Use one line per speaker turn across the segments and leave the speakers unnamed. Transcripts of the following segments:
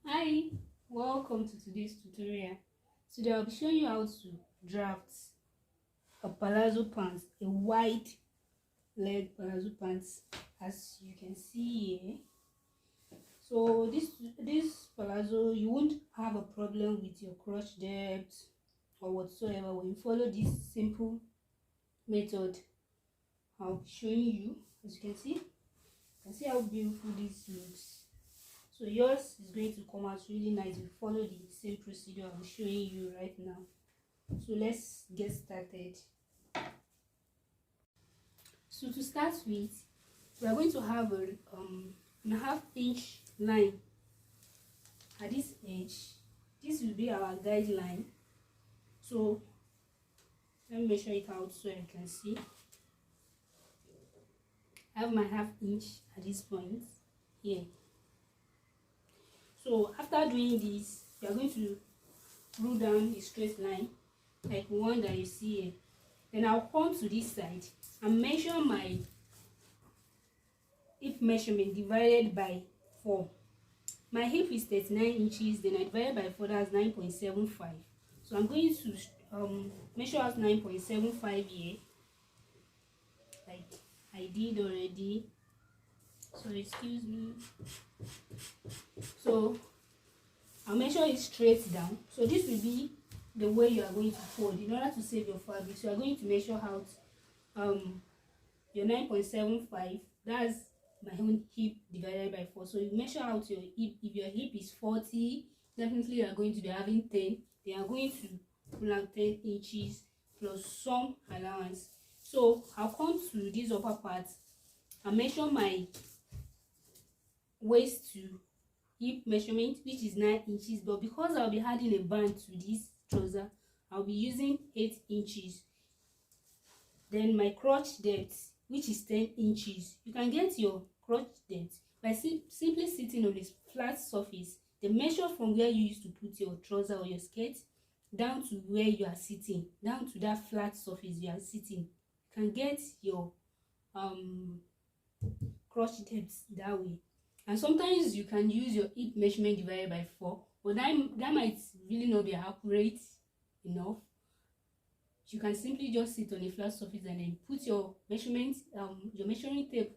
Hi, welcome to today's tutorial. Today I'll be showing you how to draft a palazzo pants, a wide leg palazzo pants, as you can see here. So this palazzo, you won't have a problem with your crotch depth or whatsoever when you follow this simple method I'll be showing you. As you can see how beautiful this looks. So yours is going to come out really nice. You follow the same procedure I'm showing you right now. So let's get started. So to start with, we are going to have a half-inch line at this edge. This will be our guideline. So let me measure it out so I can see. I have my half-inch at this point here. So after doing this, you are going to rule down a straight line like one that you see here. Then I'll come to this side and measure my hip measurement divided by 4. My hip is 39 inches, then I divide by 4, that's 9.75. So I'm going to measure out 9.75 here, like I did already. So excuse me. So I'll measure it straight down. So this will be the way you are going to fold in order to save your fabric. So you are going to measure out your 9.75. That's my own hip divided by 4. So you measure out your hip. If your hip is 40, definitely you are going to be having 10. They are going to pull out 10 inches plus some allowance. So I'll come to this upper part and measure my waist to hip measurement, which is 9 inches, but because I'll be adding a band to this trouser, I'll be using 8 inches. Then my crotch depth, which is 10 inches. You can get your crotch depth by simply sitting on a flat surface. The measure from where you used to put your trouser or your skirt down to where you are sitting, down to that flat surface you are sitting. You can get your crotch depth that way. And sometimes you can use your hip measurement divided by 4, but that might really not be accurate enough. You can simply just sit on a flat surface and then put your measurement, your measuring tape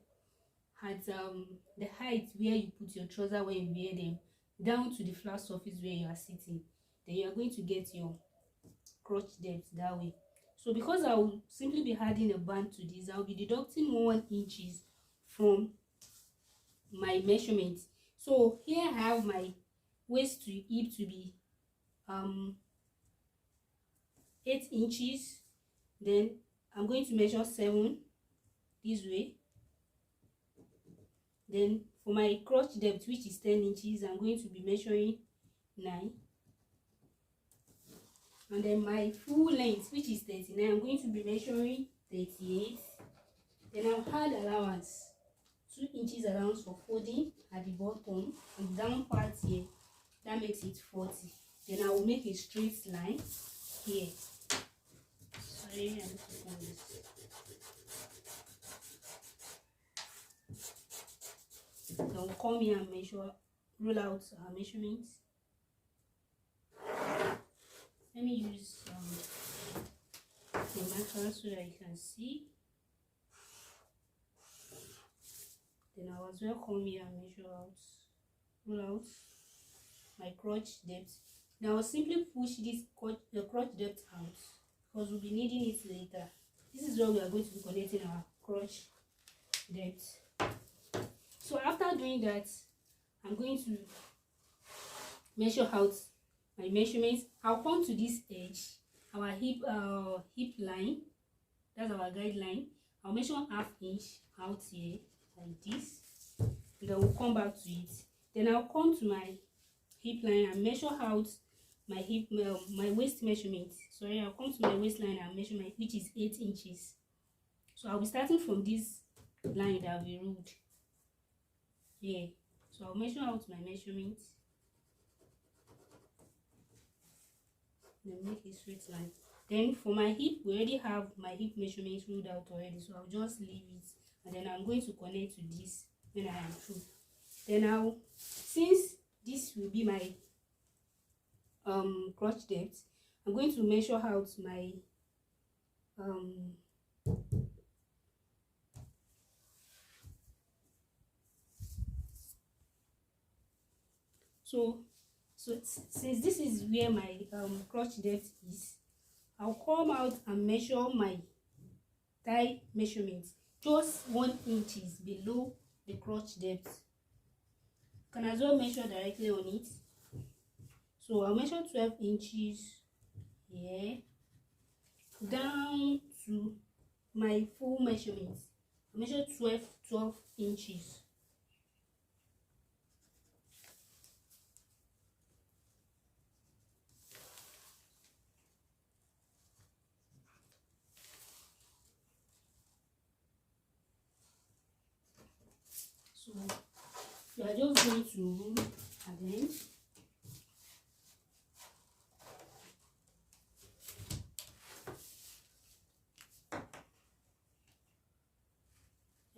at the height where you put your trouser when you wear them, down to the flat surface where you are sitting. Then you are going to get your crotch depth that way. So because I will simply be adding a band to this, I will be deducting 1 inches from my measurement. So here I have my waist to hip to be 8 inches. Then I'm going to measure 7 this way. Then for my crotch depth, which is 10 inches, I'm going to be measuring 9. And then my full length, which is 39, I'm going to be measuring 38. Then I'll add allowance, 2 inches allowance for folding at the bottom and down part here. That makes it 40. Then I will make a straight line here. Sorry, I need to find this. Then we'll come here and measure, roll out our measurements. Let me use the marker so that you can see. Then I'll as well come here and measure out, roll out my crotch depth. Now I'll simply push this the crotch depth out because we'll be needing it later. This is where we are going to be connecting our crotch depth. So after doing that, I'm going to measure out my measurements. I'll come to this edge, our hip line. That's our guideline. I'll measure ½ inch out here like this. And then we'll come back to it. Then I'll come to my hip line and measure out my hip, my waist measurement. Sorry, I'll come to my waistline and measure my, which is 8 inches. So I'll be starting from this line that we ruled here. So I'll measure out my measurement. Then make a straight line. Then for my hip, we already have my hip measurements ruled out already, so I'll just leave it, and then I'm going to connect to this when I am through. Then since this will be my crotch depth. I'm going to measure out my so since this is where my crotch depth is, I'll come out and measure my thigh measurement just 1 inch below the crotch depth. You can as well measure directly on it. So I'll measure 12 inches here down to my full measurement. I measure 12 inches. So we are just going to arrange.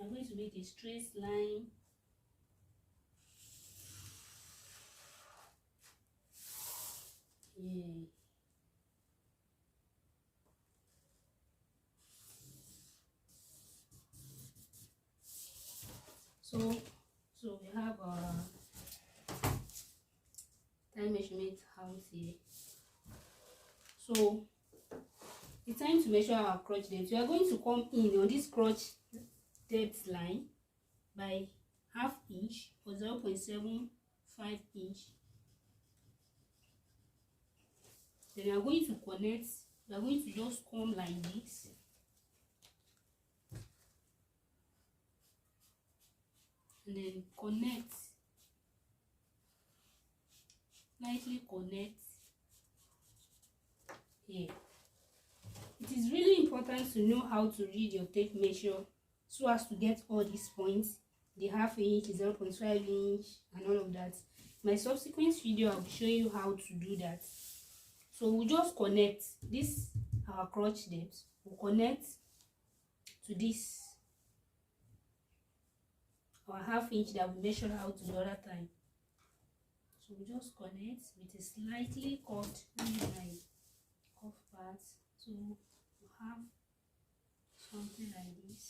I'm going to make a straight line. Yeah. So we have our time measurement out here. So it's time to measure our crotch depth. We are going to come in on this crotch depth line by ½ inch or 0.75 inch. Then we are going to connect. We are going to just come like this. And then connect, slightly connect here. It is really important to know how to read your tape measure so as to get all these points, the ½ inch, 0.5 inch, and all of that. My subsequent video, I'll be showing you how to do that. So we'll just connect this, our crotch depth. We'll connect to this, our ½ inch that we measured out the other time. So we just connect with a slightly curved line, curved part. So we have something like this.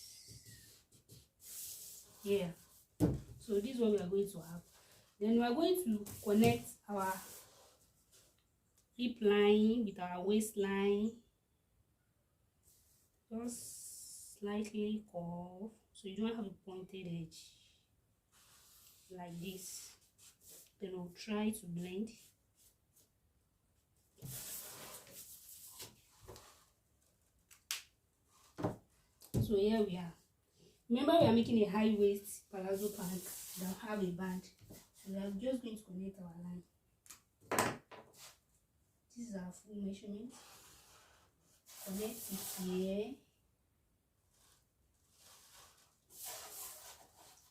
Yeah. So this is what we are going to have. Then we are going to connect our hip line with our waistline. Just slightly curve, so you don't have a pointed edge like this. Then we'll try to blend. So here we are. Remember, we are making a high waist palazzo pant that have a band. So we are just going to connect our line. This is our full measurement. Connect it here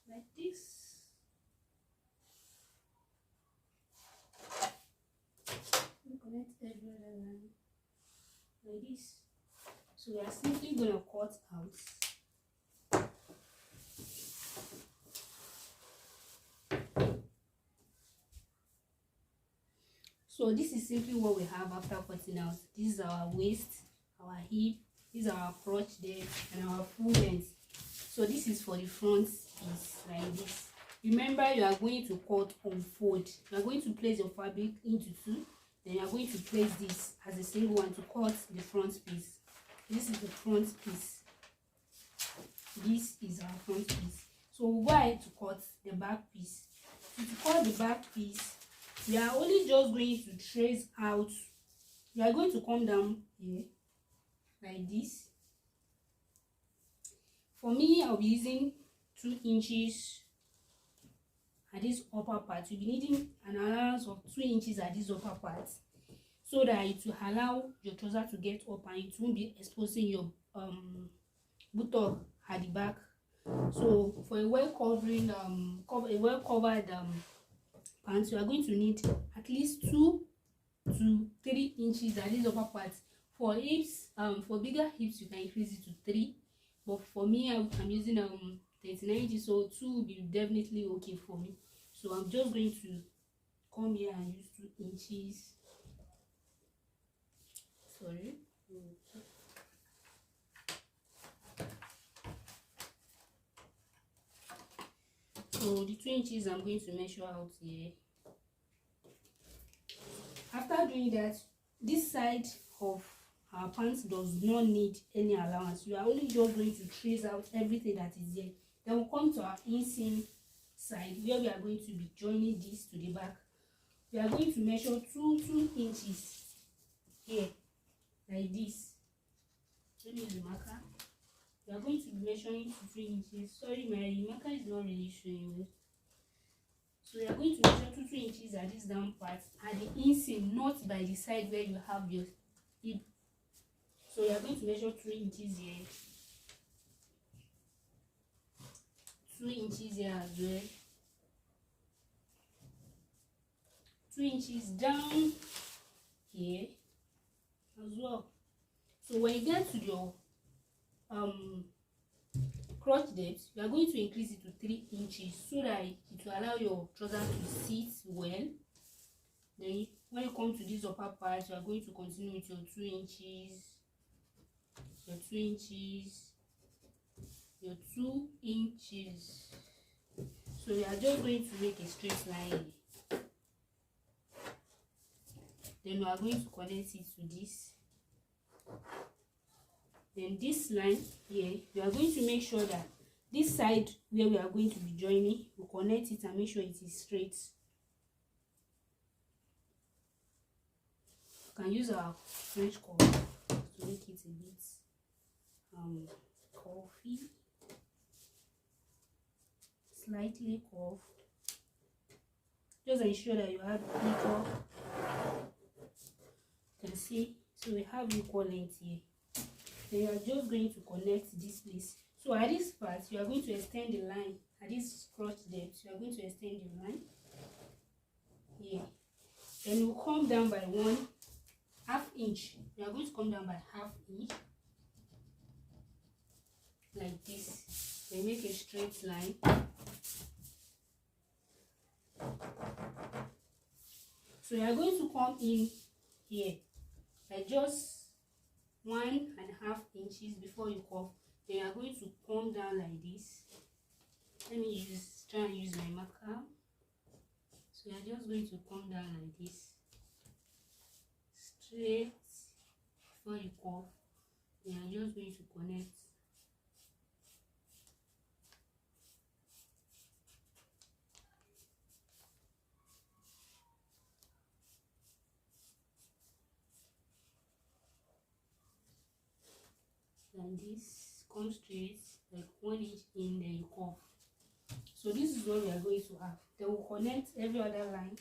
like this. Connect every other line like this. So we are simply going to cut out. So this is simply what we have after cutting out. This is our waist, our hip, this is our crotch depth, and our full length. So this is for the front piece like this. Remember, you are going to cut on fold. You are going to place your fabric into two. Then you are going to place this as a single one to cut the front piece. This is the front piece. This is our front piece. So we'll go ahead to cut the back piece. So to cut the back piece, we are only just going to trace out. We are going to come down here like this. For me, I'll be using 2 inches at this upper part. You'll be needing an allowance of 2 inches at this upper part, so that it will allow your trouser to get up and it won't be exposing your buttock at the back. So for a well covered pants, you are going to need at least 2 to 3 inches at this upper part. For hips, for bigger hips, you can increase it to 3. But for me, I'm using 39 inches, so 2 will be definitely okay for me. So I'm just going to come here and use 2 inches. Sorry. So the 2 inches I'm going to measure out here. After doing that, this side of our pants does not need any allowance. You are only just going to trace out everything that is there. Then we'll come to our inseam side where we are going to be joining this to the back. We are going to measure 2 inches here, like this. Let me use the marker. We are going to be measuring 2 inches. Sorry, my marker is not really showing well. So we are going to measure 2 inches at this down part at the inseam, not by the side where you have your hip. So we are going to measure 2 inches here, 2 inches here as well, 2 inches down here as well. So when you get to your crotch depth, you are going to increase it to 3 inches so that it will allow your trouser to sit well. Then when you come to this upper part, you are going to continue with your 2 inches, your 2 inches, your 2 inches. So we are just going to make a straight line. Then we are going to connect it to this. Then this line here, we are going to make sure that this side where we are going to be joining, we connect it and make sure it is straight. We can use our French curve to make it a bit curvy, slightly curved. Just ensure that you have equal. You can see, so we have equal length here. Then you are just going to connect this place. So at this part, you are going to extend the line. At this crotch depth, you are going to extend your line here. Then you come down by 1/2 inch. You are going to come down by 1/2 inch, like this. Then make a straight line. So you are going to come in here, like just 1.5 inches before you curve. Then you are going to come down like this. Let me try and use my marker. So you are just going to come down like this, straight before you curve. Then you are just going to connect. Like this, come straight, like 1 inch in, then you curve. So this is what we are going to have. Then we'll connect every other line.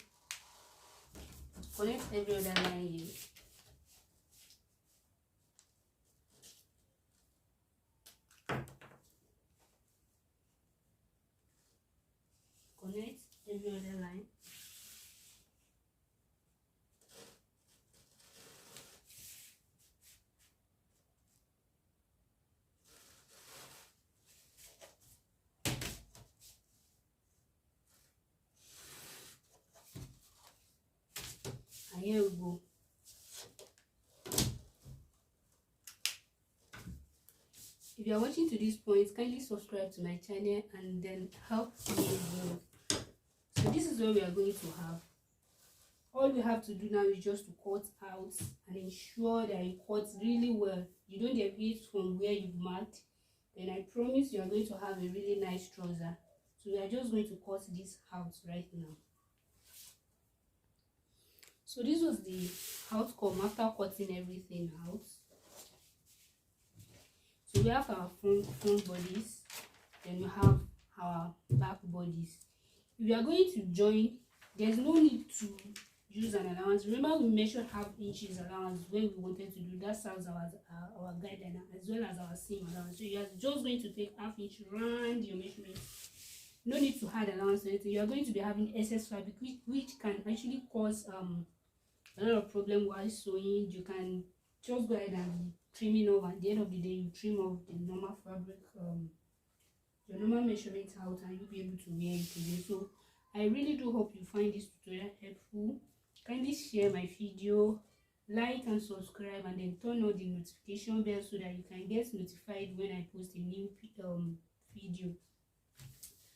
Connect every other line here. Connect every other line. And here we go. If you are watching to this point, kindly subscribe to my channel and then help me grow. So this is what we are going to have. All we have to do now is just to cut out and ensure that you cut really well. You don't deviate from where you've marked. Then I promise you are going to have a really nice trouser. So we are just going to cut this out right now. So this was the outcome after cutting everything out. So we have our front bodies, then we have our back bodies. If you are going to join, there's no need to use an allowance. Remember, we measured 1/2 inches allowance when we wanted to do that. Serves our guideline as well as our seam allowance. So you are just going to take 1/2 inch round your measurement. No need to add allowance or anything. You are going to be having excess fabric, which can actually cause a lot of problem while sewing. You can just go ahead and be trimming off. At the end of the day, you trim off the normal fabric, your normal measurement out, and you'll be able to wear it again. So I really do hope you find this tutorial helpful. helpful, kindly share my video, like and subscribe, and then turn on the notification bell so that you can get notified when I post a new video.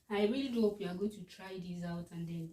I really do hope you are going to try this out, and then